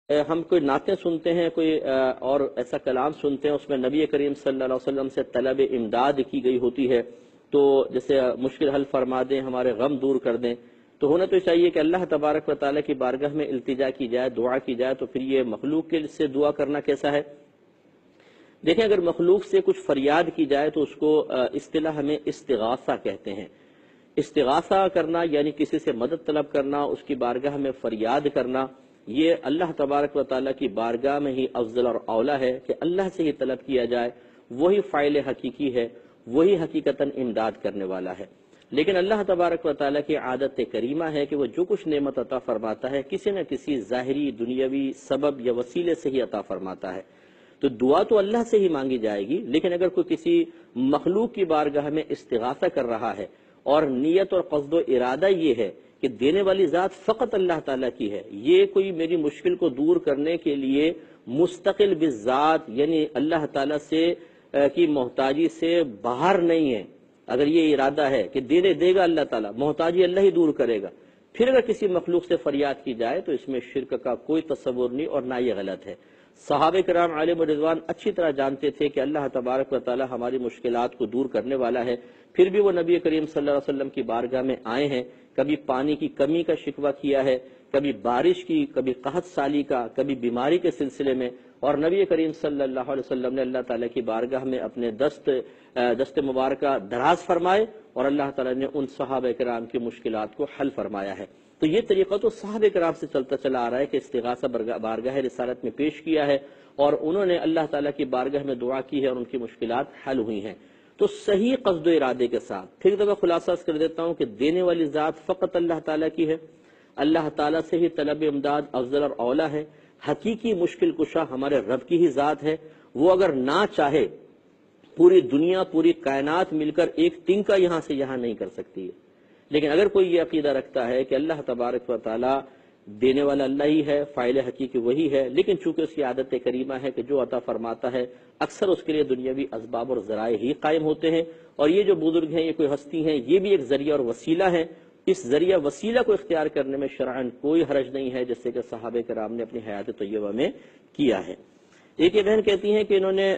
ہم کوئی نعتیں سنتے ہیں، کوئی اور ایسا کلام سنتے ہیں، اس میں نبی کریم صلی اللہ علیہ وسلم سے طلب امداد کی گئی ہوتی ہے، تو جیسے مشکل حل فرما دیں، ہمارے غم دور کر دیں، تو ہونا تو چاہیے کہ اللہ تبارک و تعالیٰ کی بارگاہ میں التجا کی جائے، دعا کی جائے، تو پھر یہ مخلوق کے سے دعا کرنا کیسا ہے؟ دیکھیں، اگر مخلوق سے کچھ فریاد کی جائے تو اس کو اصطلاح ہمیں استغاثہ کہتے ہیں۔ استغاثہ کرنا یعنی کسی سے مدد طلب کرنا، اس کی بارگاہ میں فریاد کرنا، یہ اللہ تبارک و تعالیٰ کی بارگاہ میں ہی افضل اور اولا ہے کہ اللہ سے ہی طلب کیا جائے، وہی فاعل حقیقی ہے، وہی حقیقتاً امداد کرنے والا ہے۔ لیکن اللہ تبارک و تعالیٰ کی عادت کریمہ ہے کہ وہ جو کچھ نعمت عطا فرماتا ہے کسی نہ کسی ظاہری دنیاوی سبب یا وسیلے سے ہی عطا فرماتا ہے۔ تو دعا تو اللہ سے ہی مانگی جائے گی، لیکن اگر کوئی کسی مخلوق کی بارگاہ میں استغاثہ کر رہا ہے اور نیت اور قصد و ارادہ یہ ہے کہ دینے والی ذات فقط اللہ تعالیٰ کی ہے، یہ کوئی میری مشکل کو دور کرنے کے لیے مستقل بالذات یعنی اللہ تعالیٰ سے کی محتاجی سے باہر نہیں ہے، اگر یہ ارادہ ہے کہ دینے دے گا اللہ تعالیٰ، محتاجی اللہ ہی دور کرے گا، پھر اگر کسی مخلوق سے فریاد کی جائے تو اس میں شرک کا کوئی تصور نہیں اور نہ یہ غلط ہے۔ صحابہ کرام علیہم رضوان اچھی طرح جانتے تھے کہ اللہ تبارک و تعالی ہماری مشکلات کو دور کرنے والا ہے، پھر بھی وہ نبی کریم صلی اللہ علیہ وسلم کی بارگاہ میں آئے ہیں، کبھی پانی کی کمی کا شکوہ کیا ہے، کبھی بارش کی، کبھی قحط سالی کا، کبھی بیماری کے سلسلے میں، اور نبی کریم صلی اللہ علیہ وسلم نے اللہ تعالیٰ کی بارگاہ میں اپنے دست مبارکہ دراز فرمائے اور اللہ تعالیٰ نے ان صحابہ کرام کی مشکلات کو حل فرمایا ہے۔ تو یہ طریقہ تو صحابہ کرام سے چلتا چلا آ رہا ہے کہ استغاثہ بارگاہ رسالت میں پیش کیا ہے اور انہوں نے اللہ تعالیٰ کی بارگاہ میں دعا کی ہے اور ان کی مشکلات حل ہوئی ہیں۔ تو صحیح قصد و ارادے کے ساتھ پھر ایک دفعہ خلاصہ کر دیتا ہوں کہ دینے والی ذات فقط اللہ تعالیٰ کی ہے، اللہ تعالیٰ سے ہی طلب امداد افضل اور اولا ہے، حقیقی مشکل کشا ہمارے رب کی ہی ذات ہے، وہ اگر نہ چاہے پوری دنیا پوری کائنات مل کر ایک تنکا یہاں سے یہاں نہیں کر سکتی ہے، لیکن اگر کوئی یہ عقیدہ رکھتا ہے کہ اللہ تبارک و تعالی دینے والا اللہ ہی ہے، فاعل حقیقی وہی ہے، لیکن چونکہ اس کی عادت کریمہ ہے کہ جو عطا فرماتا ہے اکثر اس کے لیے دنیاوی اسباب اور ذرائع ہی قائم ہوتے ہیں، اور یہ جو بزرگ ہیں، یہ کوئی ہستی ہیں، یہ بھی ایک ذریعہ اور وسیلہ ہے، اس ذریعہ وسیلہ کو اختیار کرنے میں شرعاً کوئی حرج نہیں ہے، جیسے کہ صحابہ کرام نے اپنی حیات طیبہ میں کیا ہے۔ ایک یہ بہن کہتی ہیں کہ انہوں نے